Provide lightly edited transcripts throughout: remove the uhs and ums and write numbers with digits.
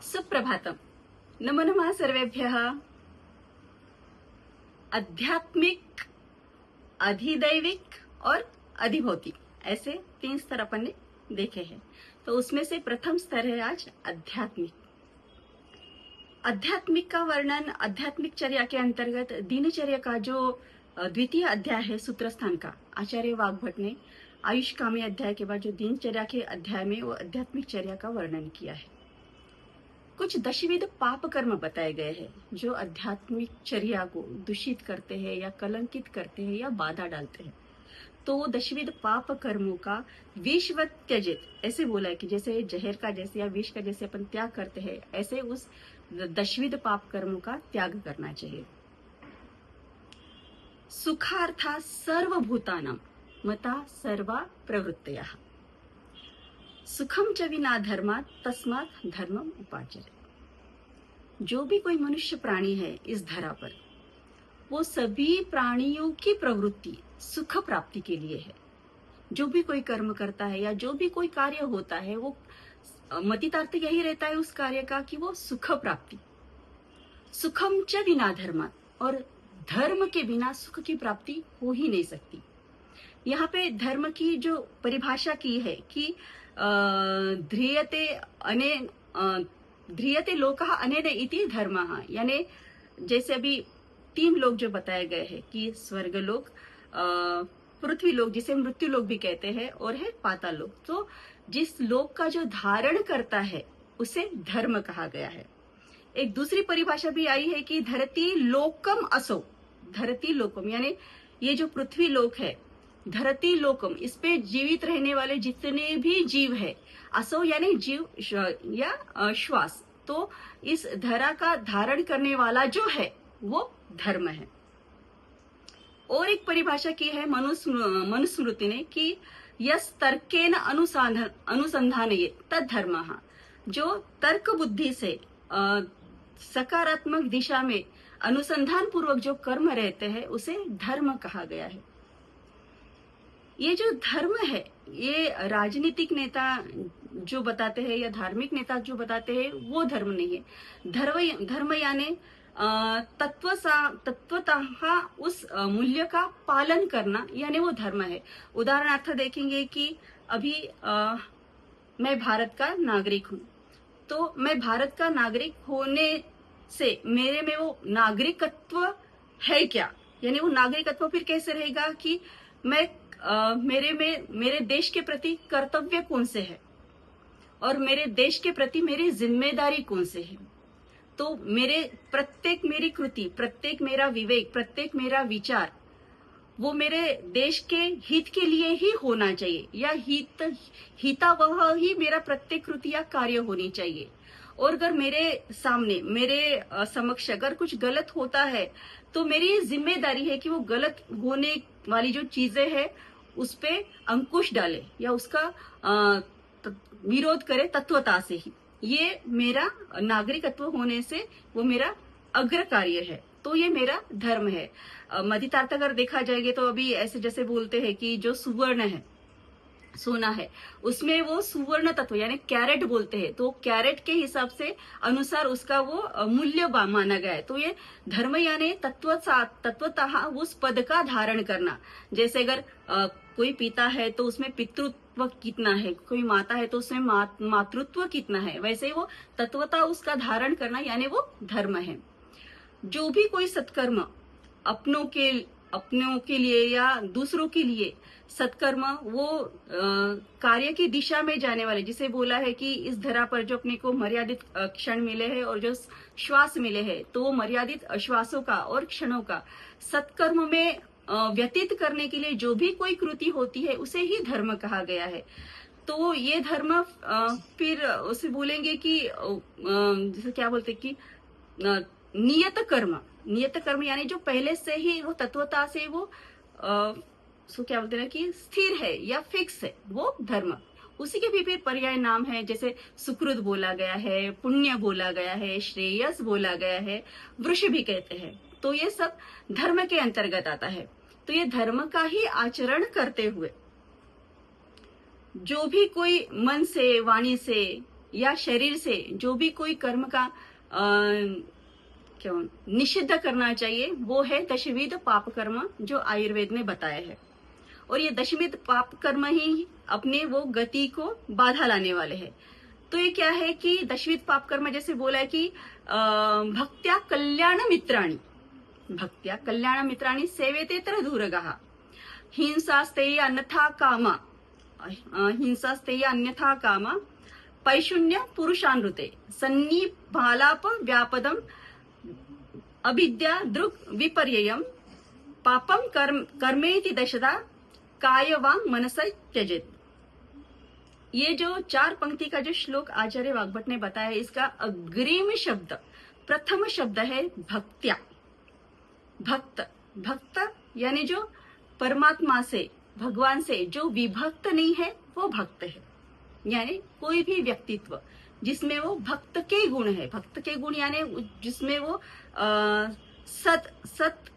सुप्रभातम। नमो नमः सर्वेभ्यः। आध्यात्मिक, अधिदैविक और अधिभौतिक, ऐसे 3 स्तर अपन ने देखे हैं। तो उसमें से प्रथम स्तर है आज आध्यात्मिक। आध्यात्मिक का वर्णन आध्यात्मिक चर्या के अंतर्गत दिनचर्या का जो द्वितीय अध्याय है सूत्रस्थान का, आचार्य वाग्भट ने आयुष कामी अध्याय के बाद जो दिनचर्या के अध्याय में वो आध्यात्मिक चर्या का वर्णन किया है। कुछ दशविध पाप कर्म बताए गए हैं जो आध्यात्मिक चर्या को दूषित करते हैं या कलंकित करते हैं या बाधा डालते हैं। तो वो दशविध पाप कर्मों का विषवत त्यजित, ऐसे बोला है कि जैसे जहर का जैसे या विष का जैसे अपन त्याग करते हैं, ऐसे उस दशविध पाप कर्मों का त्याग करना चाहिए। सुखार्था सर्वभूतानां मता सर्वा प्रवृत्तयः सुखम च विना धर्मात् तस्मात् धर्मम उपाचरे। जो भी कोई मनुष्य प्राणी है इस धरा पर, वो सभी प्राणियों की प्रवृत्ति सुख प्राप्ति के लिए है। जो भी कोई कर्म करता है या जो भी कोई कार्य होता है, वो मतितार्थ यही रहता है उस कार्य का कि वो सुख प्राप्ति। सुखम च विना धर्मात्, और धर्म के बिना सुख की प्राप्ति हो ही नहीं सकती। यहाँ पे धर्म की जो परिभाषा की है कि ध्रियते लोकः अनेन इति धर्मः, यानी जैसे अभी 3 लोग जो बताए गए हैं कि स्वर्ग लोक, पृथ्वी लोक जिसे मृत्यु लोक भी कहते हैं, और है पाताल लोक। तो जिस लोक का जो धारण करता है उसे धर्म कहा गया है। एक दूसरी परिभाषा भी आई है कि धरती लोकम असौ, धरती लोकम यानी ये जो पृथ्वी लोक है, धरती लोकम, इस पे जीवित रहने वाले जितने भी जीव है, असो यानी जीव या श्वास, तो इस धरा का धारण करने वाला जो है वो धर्म है। और एक परिभाषा की है मनुस्मृति ने कि यस तर्केन अनुसंधानये तद धर्मः, जो तर्क बुद्धि से सकारात्मक दिशा में अनुसंधान पूर्वक जो कर्म रहते हैं उसे धर्म कहा गया है। ये जो धर्म है, ये राजनीतिक नेता जो बताते हैं या धार्मिक नेता जो बताते हैं वो धर्म नहीं है। धर्म यानी तत्वतः उस मूल्य का पालन करना, यानी वो धर्म है। उदाहरणार्थ देखेंगे कि अभी मैं भारत का नागरिक हूँ, तो मैं भारत का नागरिक होने से मेरे में वो नागरिकत्व है क्या, यानी वो नागरिकत्व फिर कैसे रहेगा कि मैं मेरे देश के प्रति कर्तव्य कौन से है और मेरे देश के प्रति मेरी जिम्मेदारी कौन से है। तो मेरी कृति, प्रत्येक मेरा विवेक, प्रत्येक मेरा विचार वो मेरे देश के हित के लिए ही होना चाहिए, या हितावह ही मेरा प्रत्येक कृति या कार्य होनी चाहिए। और अगर मेरे सामने, मेरे समक्ष अगर कुछ गलत होता है तो मेरी जिम्मेदारी है कि वो गलत होने वाली जो चीजें हैं उस पे अंकुश डाले या उसका विरोध करे तत्वता से ही। ये मेरा नागरिकत्व होने से वो मेरा अग्र कार्य है, तो ये मेरा धर्म है। मधितार्थ अगर देखा जाएगा तो अभी ऐसे जैसे बोलते हैं कि जो सुवर्ण है, सोना है, उसमें वो सुवर्ण तत्व यानी कैरेट बोलते हैं, तो कैरेट के हिसाब से अनुसार उसका वो मूल्य माना गया है। तो ये धर्म यानी तत्वतः उस पद का धारण करना। जैसे अगर कोई पिता है तो उसमें पितृत्व कितना है, कोई माता है तो उसमें मातृत्व कितना है, वैसे वो तत्वतः उसका धारण करना यानी वो धर्म है। जो भी कोई सत्कर्म अपनों के लिए या दूसरों के लिए सत्कर्म, वो कार्य की दिशा में जाने वाले, जिसे बोला है कि इस धरा पर जो अपने को मर्यादित क्षण मिले हैं और जो श्वास मिले हैं, तो वो मर्यादित श्वासों का और क्षणों का सत्कर्म में व्यतीत करने के लिए जो भी कोई कृति होती है उसे ही धर्म कहा गया है। तो ये धर्म फिर उसे बोलेंगे कि जैसे क्या बोलते कि नियत कर्म यानी जो पहले से ही वो तत्वता से वो सो क्या बोलते हैं कि स्थिर है या फिक्स है, वो धर्म। उसी के भी फिर पर्याय नाम है, जैसे सुकृत बोला गया है, पुण्य बोला गया है, श्रेयस बोला गया है, वृष भी कहते हैं। तो ये सब धर्म के अंतर्गत आता है। तो ये धर्म का ही आचरण करते हुए जो भी कोई मन से, वाणी से या शरीर से जो भी कोई कर्म का क्यों निषिद्ध करना चाहिए, वो है दशविध पाप कर्म जो आयुर्वेद ने बताया है। और ये दशविध पाप कर्म ही अपने वो गति को बाधा लाने वाले हैं। तो ये क्या है कि दशविध पाप कर्म जैसे बोला है कि भक्त्या कल्याण मित्राणी, भक्त्या कल्याण मित्राणी सेवेते तर दूरगः, हिंसास्तेय अन्यथा कामा, हिंसास्तेय अन्यथा कामा, पैशून्य पुरुषानृते, सन्निभालाप व्यापदम, अविद्या दृक् विपर्ययम, पापम कर्मेति दशदा, काय वांग मनस त्यजेत। ये जो 4 पंक्ति का जो श्लोक आचार्य वाग्भट ने बताया है, इसका अग्रिम शब्द, प्रथम शब्द है भक्त्या। भक्त, भक्त यानी जो परमात्मा से, भगवान से जो विभक्त नहीं है वो भक्त है। यानी कोई भी व्यक्तित्व जिसमें वो भक्त के गुण है, भक्त के गुण यानी जिसमें वो सत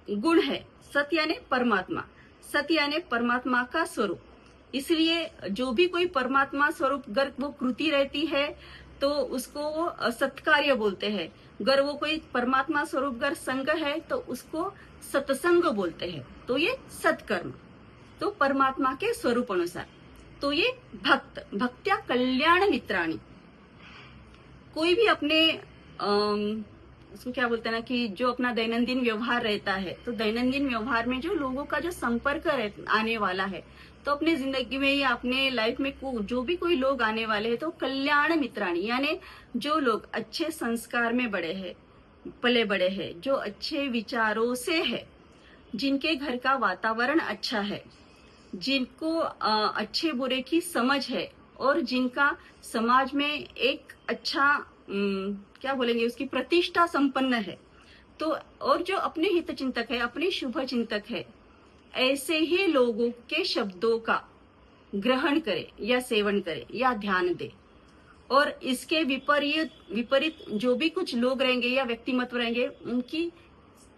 गुण है। सत यानी परमात्मा, सत यानी परमात्मा का स्वरूप। इसलिए जो भी कोई परमात्मा स्वरूप अगर वो कृति रहती है तो उसको वो सत्कार्य बोलते हैं। अगर वो कोई परमात्मा स्वरूप अगर संग है तो उसको सत्संग बोलते हैं। तो ये सत्कर्म, तो परमात्मा के स्वरूप अनुसार। तो ये भक्त, भक्त्या कल्याण मित्राणी। कोई भी अपने उसको क्या बोलते हैं ना कि जो अपना दैनंदिन व्यवहार रहता है, तो दैनंदिन व्यवहार में जो लोगों का जो संपर्क आने वाला है, तो अपने जिंदगी में या अपने लाइफ में जो भी कोई लोग आने वाले हैं, तो कल्याण मित्राणी यानी जो लोग अच्छे संस्कार में बड़े हैं, पले बड़े हैं, जो अच्छे विचारों से है, जिनके घर का वातावरण अच्छा है, जिनको अच्छे बुरे की समझ है और जिनका समाज में एक अच्छा क्या बोलेंगे उसकी प्रतिष्ठा संपन्न है, तो और जो अपने हित चिंतक है, अपने शुभ चिंतक है, ऐसे ही लोगों के शब्दों का ग्रहण करे या सेवन करे या ध्यान दे। और इसके विपरीत जो भी कुछ लोग रहेंगे या व्यक्तिमत्व रहेंगे, उनकी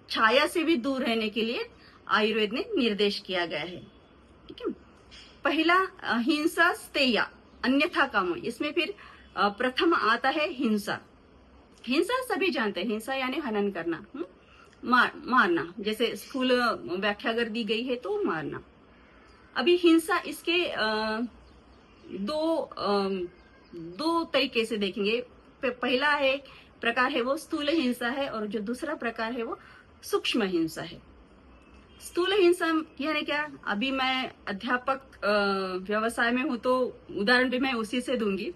छाया से भी दूर रहने के लिए आयुर्वेद ने निर्देश किया गया है। ठीक है। पहला हिंसा स्तेया अन्यथा काम, इसमें फिर प्रथम आता है हिंसा। हिंसा सभी जानते हैं, हिंसा यानी हनन करना, मारना। जैसे स्थूल व्याख्या अगर दी गई है तो मारना। अभी हिंसा इसके दो तरीके से देखेंगे। पहला है प्रकार है वो स्थूल हिंसा है, और जो दूसरा प्रकार है वो सूक्ष्म हिंसा है। स्थूल हिंसा यानी क्या, अभी मैं अध्यापक व्यवसाय में हूं तो उदाहरण भी मैं उसी से दूंगी।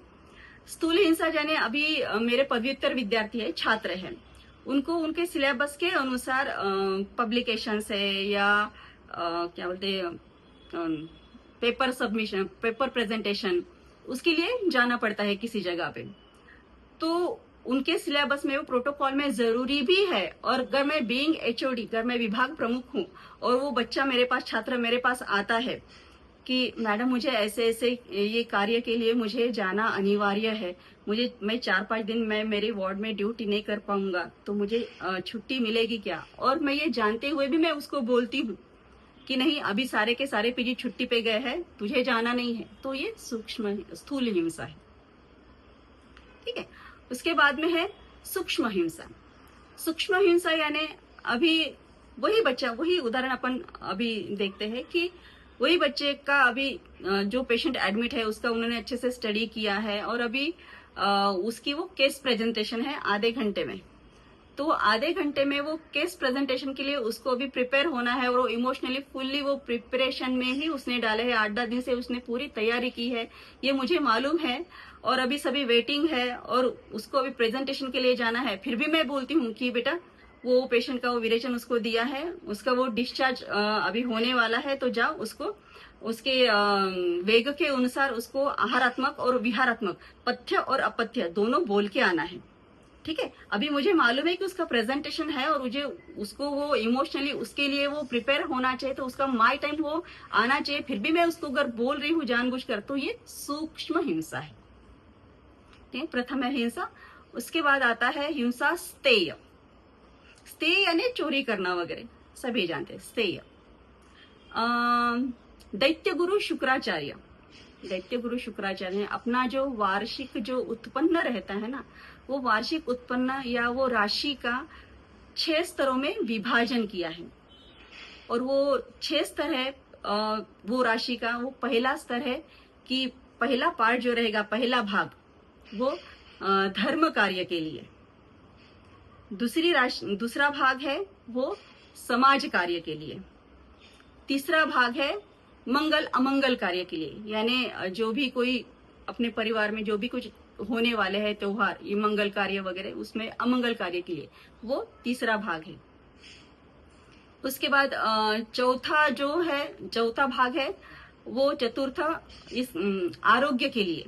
स्थूल हिंसा यानी अभी मेरे पदव्युत्तर विद्यार्थी है, छात्र हैं, उनको उनके सिलेबस के अनुसार पब्लिकेशन से या क्या बोलते पेपर सबमिशन, पेपर प्रेजेंटेशन, उसके लिए जाना पड़ता है किसी जगह पे। तो उनके सिलेबस में वो प्रोटोकॉल में जरूरी भी है। और अगर मैं बीइंग एचओडी, अगर मैं विभाग प्रमुख हूँ और वो बच्चा मेरे पास, छात्र मेरे पास आता है कि मैडम मुझे ऐसे ऐसे ये कार्य के लिए मुझे जाना अनिवार्य है, मैं 4-5 दिन मैं मेरे वार्ड में ड्यूटी नहीं कर पाऊंगा, तो मुझे छुट्टी मिलेगी क्या? और मैं ये जानते हुए भी मैं उसको बोलती हूँ कि नहीं, अभी सारे के सारे पीजी छुट्टी पे गए हैं, तुझे जाना नहीं है, तो ये सूक्ष्म स्थूल हिंसा है। ठीक है। उसके बाद में है सूक्ष्म हिंसा। सूक्ष्म हिंसा यानी अभी वही बच्चा, वही उदाहरण अपन अभी देखते हैं कि वही बच्चे का अभी जो पेशेंट एडमिट है उसका उन्होंने अच्छे से स्टडी किया है और अभी उसकी वो केस प्रेजेंटेशन है आधे घंटे में। तो आधे घंटे में वो केस प्रेजेंटेशन के लिए उसको अभी प्रिपेयर होना है और वो इमोशनली फुल्ली वो प्रिपरेशन में ही उसने डाले है। 8-10 दिन से उसने पूरी तैयारी की है, ये मुझे मालूम है। और अभी सभी वेटिंग है और उसको अभी प्रेजेंटेशन के लिए जाना है। फिर भी मैं बोलती हूँ कि बेटा वो पेशेंट का वो विरेचन उसको दिया है, उसका वो डिस्चार्ज अभी होने वाला है, तो जाओ उसको उसके वेग के अनुसार उसको आहारात्मक और विहारात्मक पथ्य और अपथ्य दोनों बोल के आना है। ठीक है। अभी मुझे मालूम है कि उसका प्रेजेंटेशन है और मुझे उसको वो इमोशनली उसके लिए वो प्रिपेयर होना चाहिए, तो उसका माई टाइम वो आना चाहिए। फिर भी मैं उसको अगर बोल रही हूँ जानबूझकर, तो ये सूक्ष्म हिंसा है। ठीक है। प्रथम है हिंसा। उसके बाद आता है हिंसा स्तेय। स्तेय यानी चोरी करना वगैरह, सभी जानते हैं स्तेय। दैत्य गुरु शुक्राचार्य, दैत्य गुरु शुक्राचार्य ने अपना जो वार्षिक जो उत्पन्न रहता है ना, वो वार्षिक उत्पन्न या वो राशि का 6 स्तरों में विभाजन किया है। और वो 6 स्तर है वो राशि का। वो पहला स्तर है कि पहला पार्ट जो रहेगा, पहला भाग, वो धर्म कार्य के लिए। दूसरा भाग है वो समाज कार्य के लिए। तीसरा भाग है मंगल अमंगल कार्य के लिए, यानी जो भी कोई अपने परिवार में जो भी कुछ होने वाले हैं त्योहार, ये मंगल कार्य वगैरह, उसमें अमंगल कार्य के लिए वो तीसरा भाग है। उसके बाद चौथा भाग है वो चतुर्थ इस आरोग्य के लिए।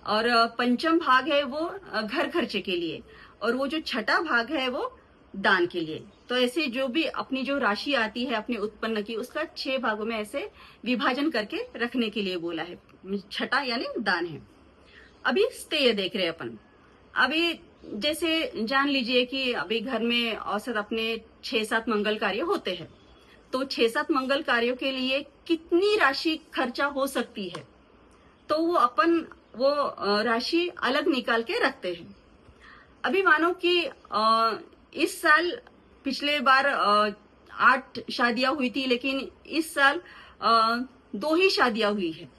और पंचम भाग है वो घर खर्चे के लिए। और वो जो छठा भाग है वो दान के लिए। तो ऐसे जो भी अपनी जो राशि आती है अपने उत्पन्न की, उसका 6 भागों में ऐसे विभाजन करके रखने के लिए बोला है। छठा यानी दान है। अभी स्तेय देख रहे अपन। अभी जैसे जान लीजिए कि अभी घर में औसत अपने 6-7 मंगल कार्य होते हैं, तो 6-7 मंगल कार्यों के लिए कितनी राशि खर्चा हो सकती है, तो वो अपन वो राशि अलग निकाल के रखते हैं। अभी मानो कि इस साल पिछले बार 8 शादियां हुई थी, लेकिन इस साल 2 ही शादियां हुई है।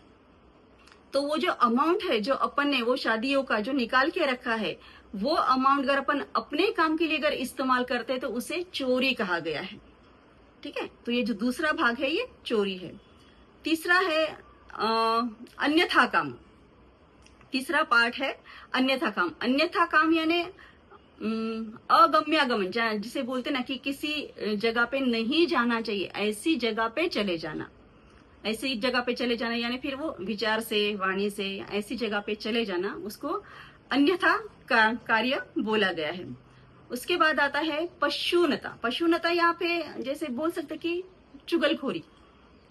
तो वो जो अमाउंट है जो अपन ने वो शादियों का जो निकाल के रखा है, वो अमाउंट अगर अपन अपने काम के लिए अगर इस्तेमाल करते हैं तो उसे चोरी कहा गया है। ठीक है, तो ये जो दूसरा भाग है ये चोरी है। तीसरा है अन्यथा काम। तीसरा पार्ट है अन्यथा काम। अन्यथा काम यानी अगम्यागमन, जिसे बोलते ना कि किसी जगह पे नहीं जाना चाहिए, ऐसी जगह पे चले जाना। ऐसी जगह पे चले जाना यानी फिर वो विचार से, वाणी से ऐसी जगह पे चले जाना, उसको अन्यथा कार्य बोला गया है। उसके बाद आता है पशुनता। पशुनता यहाँ पे जैसे बोल सकते कि चुगलखोरी।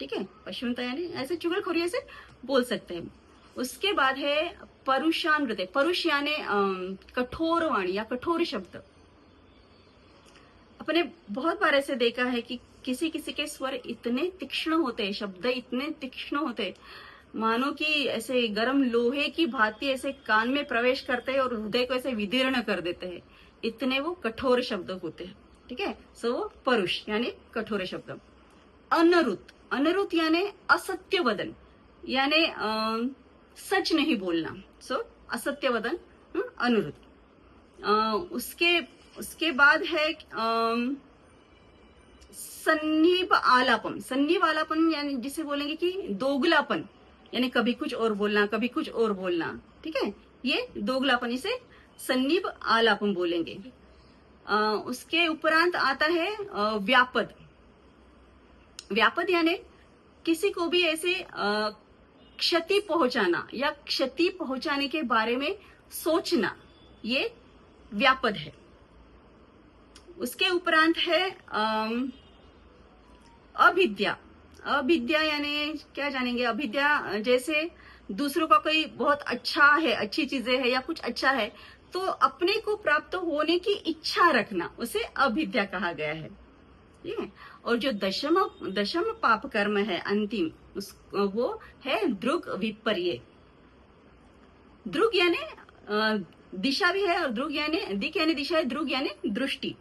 ठीक है, पशुनता यानी ऐसे चुगलखोरी ऐसे बोल सकते हैं। उसके बाद है परुषानृत्य। परुष यानी कठोर वाणी या कठोर शब्द। अपने बहुत बार ऐसे देखा है कि किसी किसी के स्वर इतने तीक्ष्ण होते हैं, शब्द इतने तीक्ष्ण होते हैं, मानो कि ऐसे गर्म लोहे की भांति ऐसे कान में प्रवेश करते हैं और हृदय को ऐसे विदीर्ण कर देते हैं, इतने वो कठोर शब्द होते हैं। ठीक है, सो वो परुष यानी कठोर शब्द। अनरुत। अनरुत यानी असत्य वदन, यानी सच नहीं बोलना। सो असत्य वदन, अनरुत। उसके बाद है सन्निभ आलापन। सन्निभ आलापन यानी जिसे बोलेंगे कि दोगलापन, यानी कभी कुछ और बोलना, कभी कुछ और बोलना। ठीक है, ये दोगलापन, इसे सन्निभ आलापन बोलेंगे। उसके उपरांत आता है व्यापद। व्यापद यानी किसी को भी ऐसे क्षति पहुंचाना या क्षति पहुंचाने के बारे में सोचना, ये व्यापद है। उसके उपरांत है अभिद्या। अभिद्या यानी क्या जानेंगे? अभिद्या जैसे दूसरों का कोई बहुत अच्छा है, अच्छी चीजें है या कुछ अच्छा है, तो अपने को प्राप्त होने की इच्छा रखना, उसे अभिद्या कहा गया है। ठीक है, और जो दशम पाप कर्म है अंतिम, वो है दृग विपर्य। दृग यानी दिशा भी है, और दृग यानी दिक यानी दिशा है, दृग यानी दृष्टि।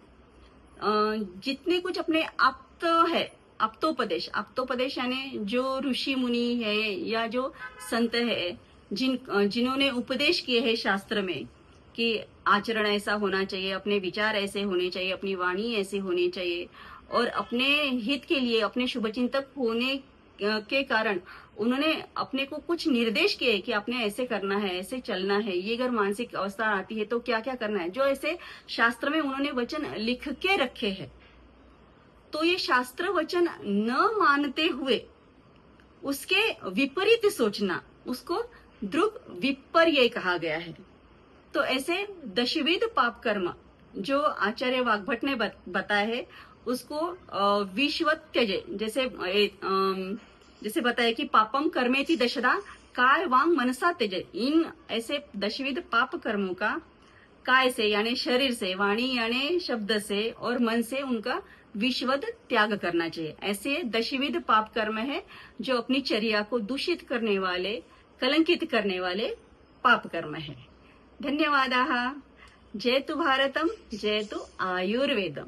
जितने कुछ अपने आप्त है, आप्तोपदेश यानी जो ऋषि मुनि है या जो संत है, जिन्होंने उपदेश किए हैं शास्त्र में कि आचरण ऐसा होना चाहिए, अपने विचार ऐसे होने चाहिए, अपनी वाणी ऐसे होनी चाहिए, और अपने हित के लिए, अपने शुभचिंतक होने के कारण उन्होंने अपने को कुछ निर्देश किए कि आपने ऐसे करना है, ऐसे चलना है, ये अगर मानसिक अवस्था आती है तो क्या क्या करना है, जो ऐसे शास्त्र में उन्होंने वचन लिख के रखे हैं। तो ये शास्त्र वचन न मानते हुए उसके विपरीत सोचना, उसको दृग विपर्य कहा गया है। तो ऐसे दशविध पाप कर्म जो आचार्य वाग्भट ने बताया है, उसको विश्वत्यजे, जैसे बताया कि पापम कर्मेति दशदा काय वांग मनसा त्यजे। इन ऐसे दशविध पाप कर्मों का काय से यानी शरीर से, वाणी यानी शब्द से, और मन से उनका विश्वद त्याग करना चाहिए। ऐसे दशविध पाप कर्म है जो अपनी चर्या को दूषित करने वाले, कलंकित करने वाले पाप कर्म है। धन्यवादाः। जयतु भारतम, जयतु आयुर्वेदम।